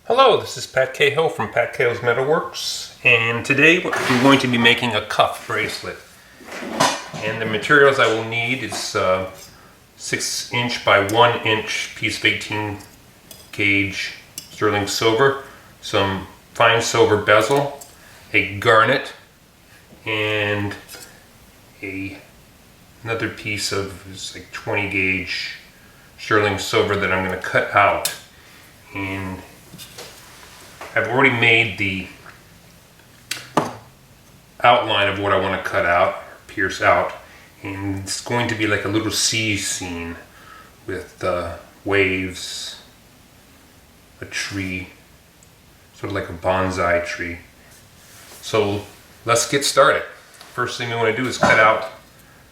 Hello, this is Pat Cahill from Pat Cahill's Metalworks, and today we're going to be making a cuff bracelet. And the materials I will need is 6" by 1" piece of 18 gauge sterling silver, some fine silver bezel, a garnet, and another piece of like 20 gauge sterling silver that I'm going to cut out. And I've already made the outline of what I want to cut out, pierce out, and it's going to be like a little sea scene with waves, a tree, sort of like a bonsai tree. So let's get started. First thing we want to do is cut out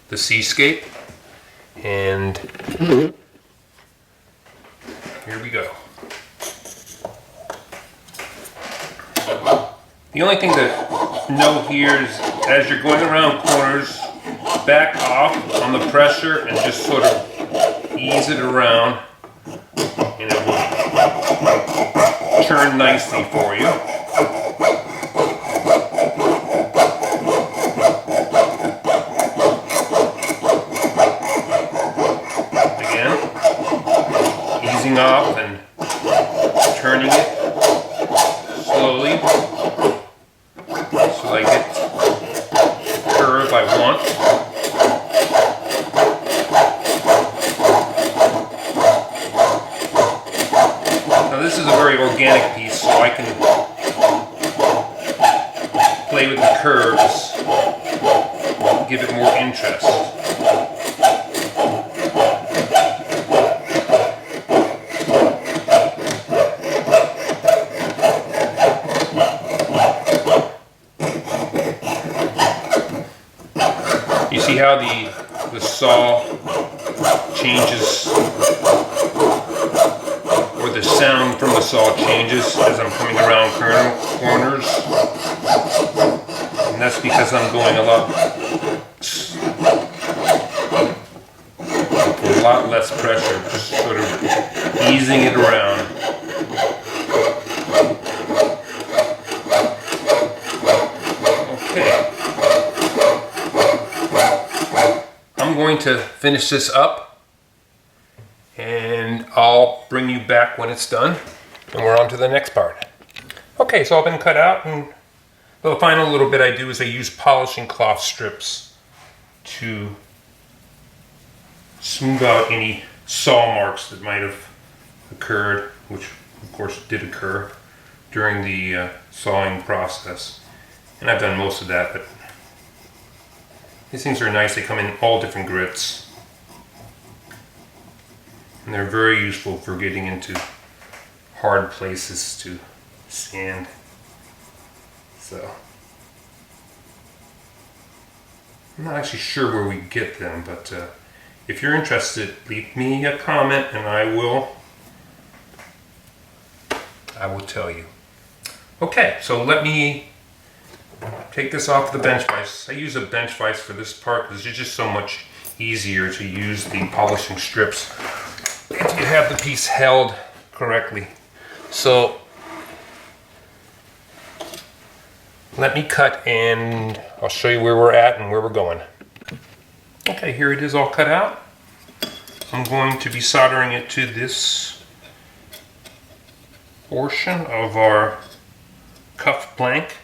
the seascape, and here we go. The only thing to know here is as you're going around corners, back off on the pressure and just sort of ease it around, and it will turn nicely for you. Again, easing off and turning it slowly. So I get the curve I want. Now this is a very organic piece, so I can play with the curves, give it more interest. You see how the saw changes, or the sound from the saw changes as I'm coming around corners, and that's because I'm going a lot less pressure, just sort of easing it around. I'm going to finish this up, and I'll bring you back when it's done, and we're on to the next part. Okay, so I've been cut out, and the final little bit I do is I use polishing cloth strips to smooth out any saw marks that might have occurred, which of course did occur during the sawing process. And I've done most of that, but these things are nice. They come in all different grits, and they're very useful for getting into hard places to sand. So I'm not actually sure where we get them, but if you're interested, leave me a comment and I will tell you. Okay, so let me take this off the bench vise. I use a bench vise for this part because it's just so much easier to use the polishing strips if you have the piece held correctly. So let me cut, and I'll show you where we're at and where we're going. Okay, here it is all cut out. I'm going to be soldering it to this portion of our cuff blank.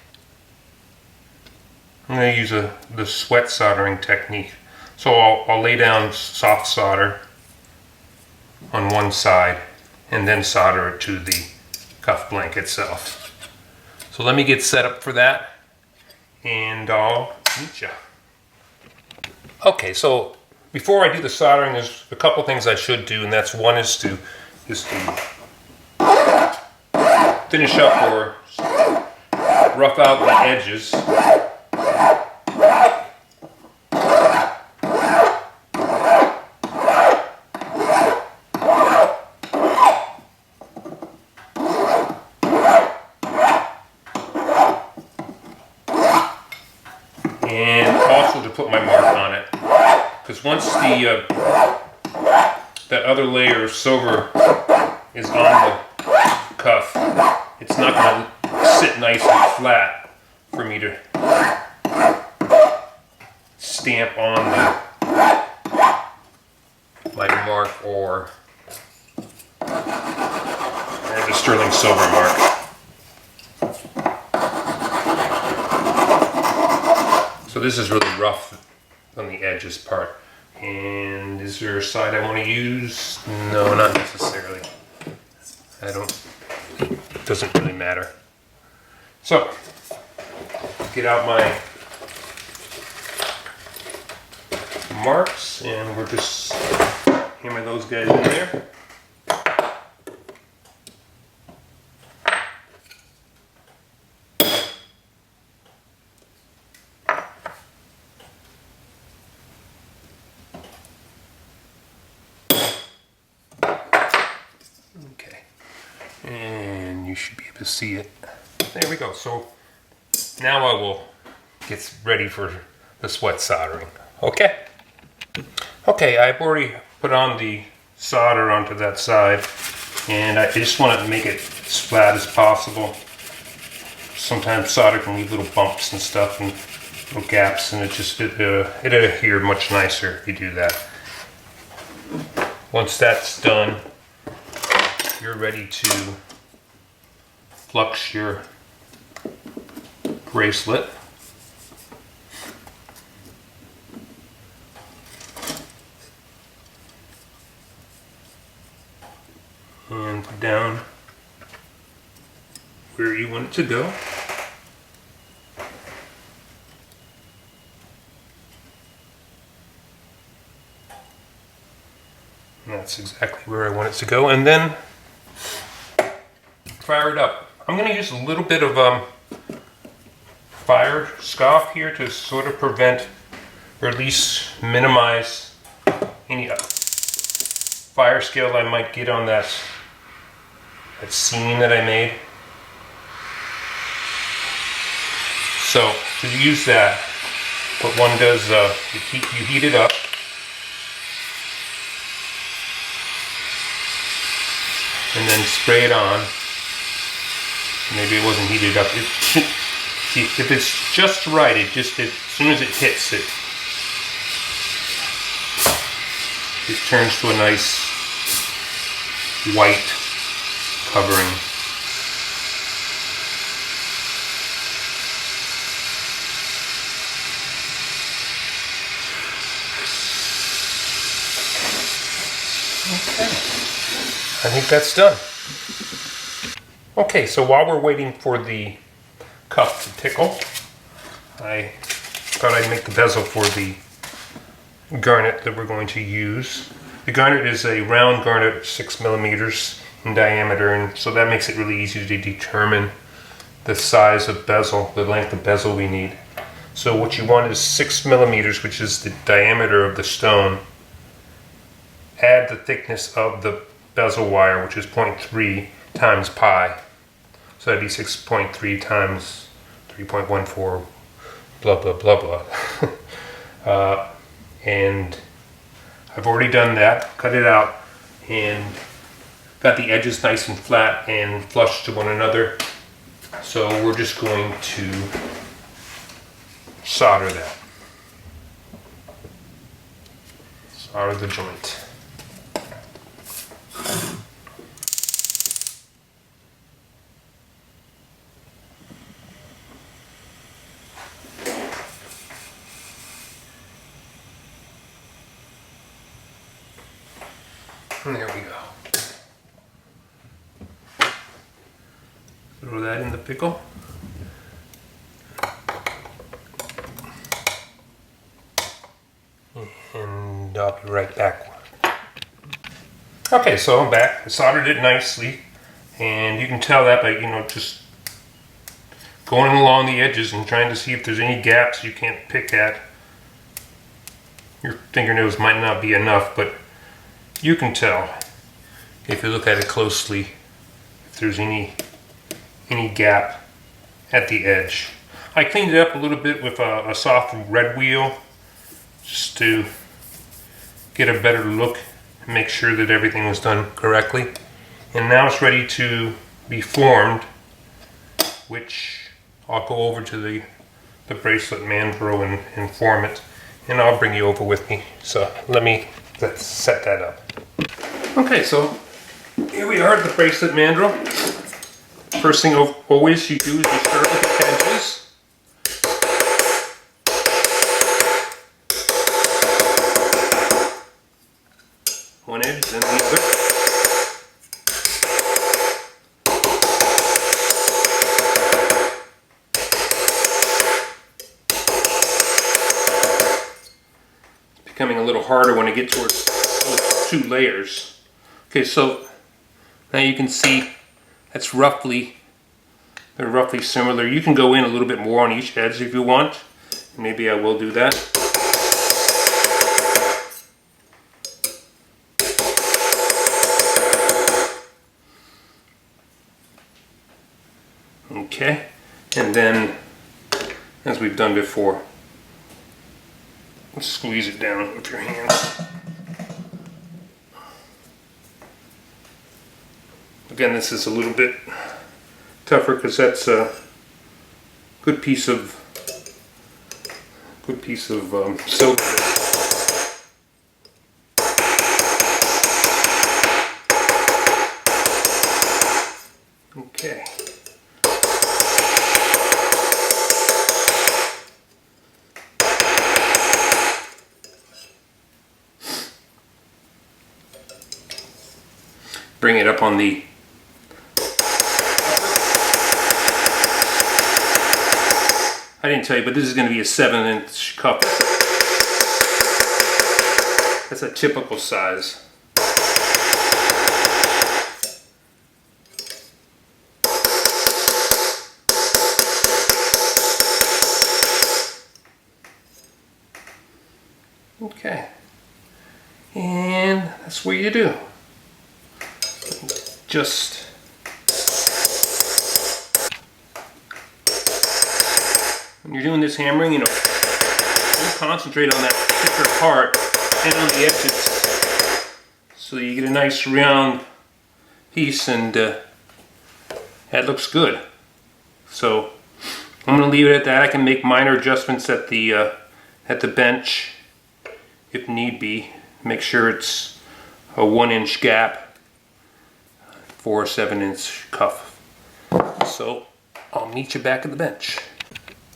I'm going to use the sweat soldering technique. So I'll lay down soft solder on one side and then solder it to the cuff blank itself. So let me get set up for that, and I'll meet you. Okay, so before I do the soldering, there's a couple things I should do, and that's one is to finish up or rough out the edges. And also to put my mark on it, because once that other layer of silver is on the cuff, flat for me to stamp on my mark or the sterling silver mark. So this is really rough on the edges part. And is there a side I want to use? No, not necessarily. It doesn't really matter. So, get out my marks and we're just hammer those guys in there. Okay, and you should be able to see it. There we go. So now I will get ready for the sweat soldering. Okay. Okay, I've already put on the solder onto that side, and I just want to make it as flat as possible. Sometimes solder can leave little bumps and stuff and little gaps, and it'll adhere much nicer if you do that. Once that's done, you're ready to flux your bracelet. And put down where you want it to go. And that's exactly where I want it to go. And then fire it up. I'm going to use a little bit of fire scoff here to sort of prevent, or at least minimize, any fire scale I might get on that seam that I made. So to use that, what one does, you heat it up. And then spray it on. Maybe it wasn't heated up. If it's just right, as soon as it hits it, it turns to a nice white covering. Okay, I think that's done. Okay, so while we're waiting for the cuff to tickle, I thought I'd make the bezel for the garnet that we're going to use. The garnet is a round garnet, 6 millimeters in diameter, and so that makes it really easy to determine the size of bezel, the length of bezel we need. So what you want is 6 millimeters, which is the diameter of the stone. Add the thickness of the bezel wire, which is 0.3 times pi. So that'd be 6.3 times 3.14, blah, blah, blah, blah. And I've already done that, cut it out, and got the edges nice and flat and flush to one another. So we're just going to solder that. Solder the joint. And there we go. Throw that in the pickle. And I'll be right back. Okay, so I'm back. I soldered it nicely, and you can tell that by, just going along the edges and trying to see if there's any gaps you can't pick at. Your fingernails might not be enough, but you can tell if you look at it closely if there's any gap at the edge. I cleaned it up a little bit with a soft red wheel just to get a better look and make sure that everything was done correctly. And now it's ready to be formed, which I'll go over to the bracelet mandrel and form it, and I'll bring you over with me. So let's set that up. Okay, so here we are at the bracelet mandrel. First thing always you do is you start with the edges. One edge, then the other. It's becoming a little harder when I get towards those 2 layers. Okay, so now you can see that's they're roughly similar. You can go in a little bit more on each edge if you want. Maybe I will do that. Okay, and then, as we've done before, squeeze it down with your hands. Again, this is a little bit tougher because that's a good piece of silver. Okay. Bring it up on the I didn't tell you, but this is going to be a 7-inch cup. That's a typical size. Okay. And that's what you do. Just when you're doing this hammering, you concentrate on that thicker part and on the edges so you get a nice round piece, and that looks good. So I'm going to leave it at that. I can make minor adjustments at the bench if need be. Make sure it's a 1-inch gap for a 7-inch cuff. So I'll meet you back at the bench.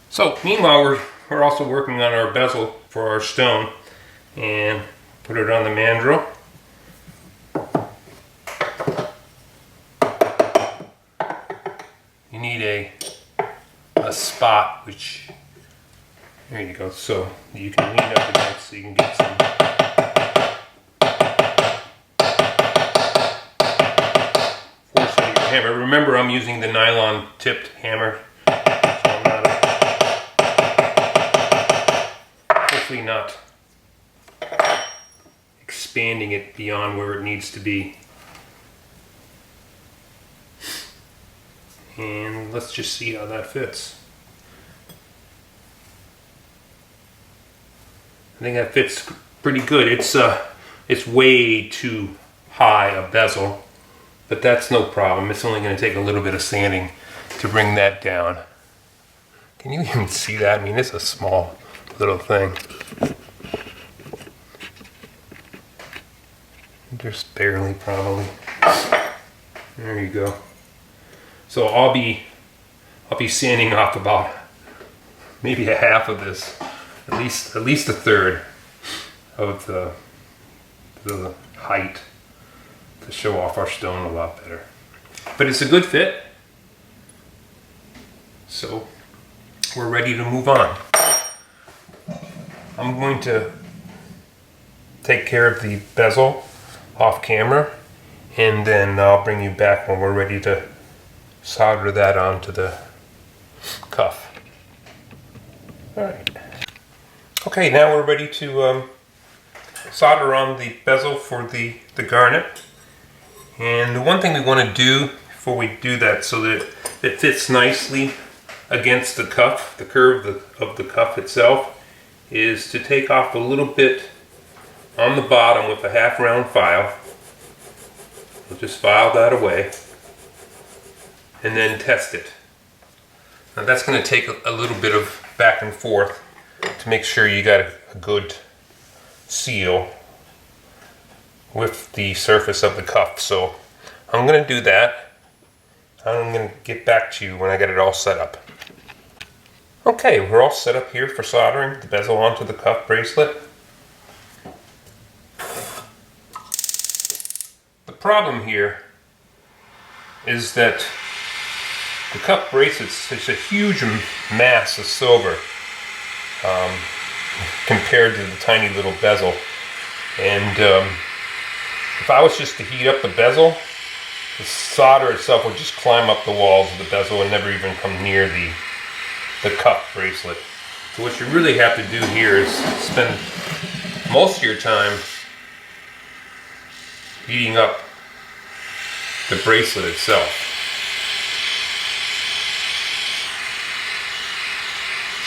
So meanwhile, we're also working on our bezel for our stone, and put it on the mandrel. You need a spot, which, there you go, so you can lean up against so you can get some force out of your hammer. Remember, I'm using the nylon tipped hammer. Not expanding it beyond where it needs to be. And let's just see how that fits. I think that fits pretty good. It's way too high a bezel, but that's no problem. It's only going to take a little bit of sanding to bring that down. Can you even see that? I mean, it's a small little thing. Just barely, probably. There you go. So I'll be sanding off about maybe a half of this, at least a third of the height to show off our stone a lot better. But it's a good fit. So we're ready to move on. I'm going to take care of the bezel off camera, and then I'll bring you back when we're ready to solder that onto the cuff. Alright. Okay, now we're ready to solder on the bezel for the garnet. And the one thing we want to do before we do that, so that it fits nicely against the cuff, the curve of the cuff itself, is to take off a little bit on the bottom with a half-round file. We'll just file that away and then test it. Now that's going to take a little bit of back and forth to make sure you got a good seal with the surface of the cuff. So I'm going to do that. I'm going to get back to you when I get it all set up. Okay, we're all set up here for soldering the bezel onto the cuff bracelet. The problem here is that the cuff bracelet is a huge mass of silver compared to the tiny little bezel. And if I was just to heat up the bezel, the solder itself would just climb up the walls of the bezel and never even come near the cuff bracelet. So what you really have to do here is spend most of your time heating up the bracelet itself.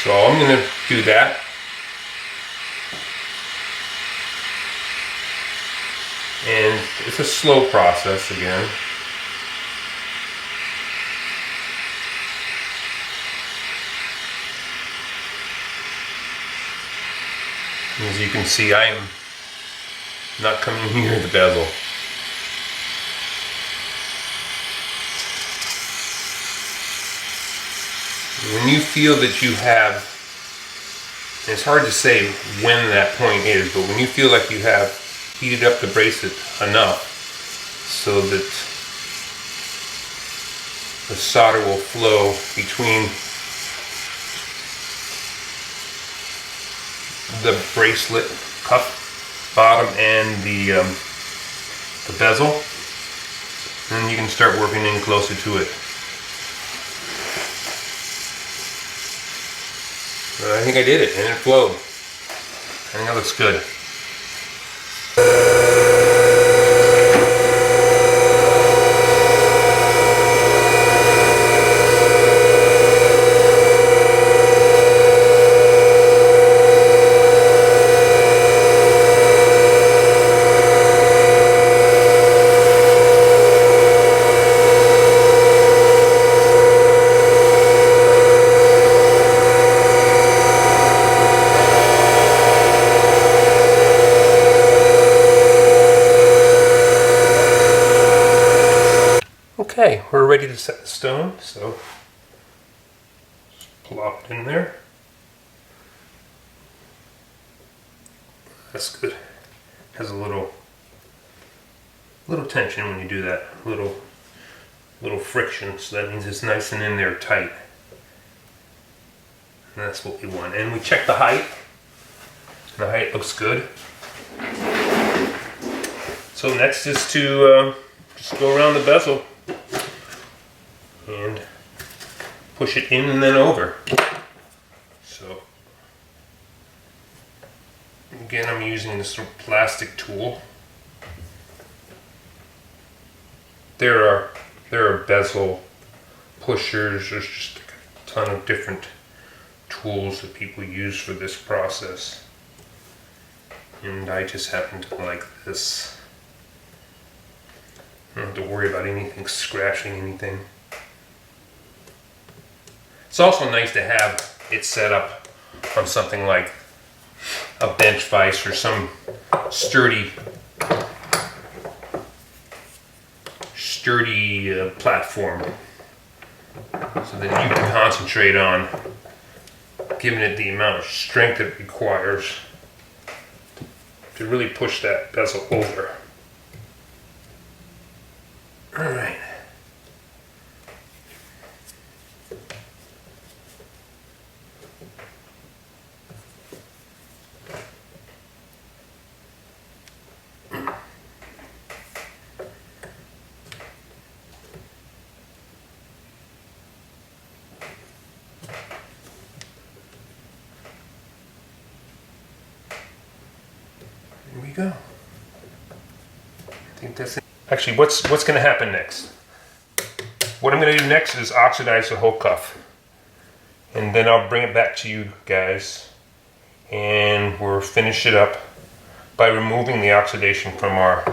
So I'm going to do that. And it's a slow process again. As you can see, I am not coming near the bezel. When you feel that you have, and it's hard to say when that point is, but when you feel like you have heated up the bracelet enough so that the solder will flow between the bracelet cuff bottom and the bezel, then you can start working in closer to it. I think I did it, and it flowed. I think that looks good. Okay, we're ready to set the stone, so just plop it in there. That's good. Has a little tension when you do that. Little friction, so that means it's nice and in there tight. And that's what we want. And we check the height. The height looks good. So next is to just go around the bezel and push it in and then over. So again, I'm using this little plastic tool. There are bezel pushers. There's just a ton of different tools that people use for this process, and I just happen to like this. I don't have to worry about anything scratching anything. It's also nice to have it set up on something like a bench vise or some sturdy platform, so that you can concentrate on giving it the amount of strength it requires to really push that bezel over. All right. Here we go. I think that's it. Actually, what's going to happen next? What I'm going to do next is oxidize the whole cuff, and then I'll bring it back to you guys, and we'll finish it up by removing the oxidation from our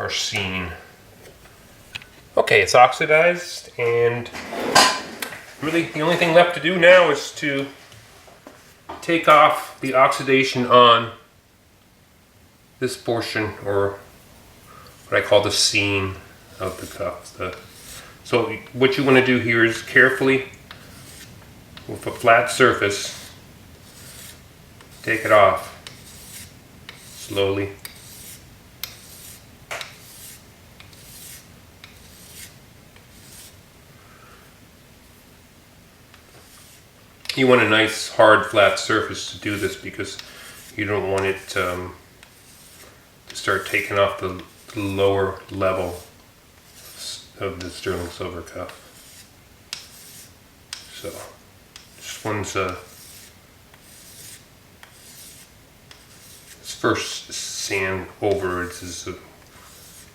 scene. Okay, it's oxidized, and really the only thing left to do now is to take off the oxidation on this portion, or what I call the seam of the cuff. So what you want to do here is carefully, with a flat surface, take it off slowly. You want a nice hard flat surface to do this because you don't want it to start taking off the lower level of the sterling silver cuff. So this one's this first sand over it is a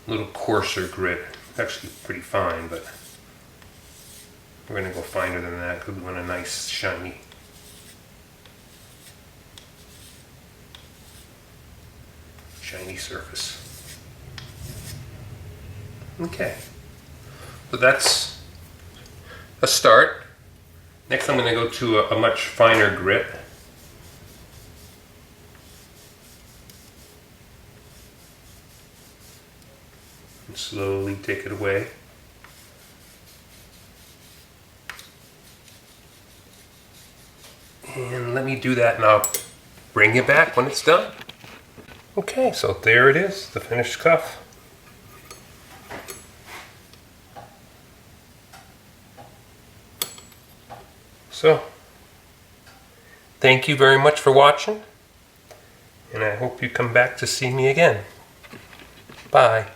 little coarser grit. It's actually pretty fine, but we're going to go finer than that because we want a nice shiny surface. Okay, so that's a start. Next I'm going to go to a much finer grit. And slowly take it away. And let me do that, and I'll bring it back when it's done. Okay, so there it is, the finished cuff. So, thank you very much for watching, and I hope you come back to see me again. Bye.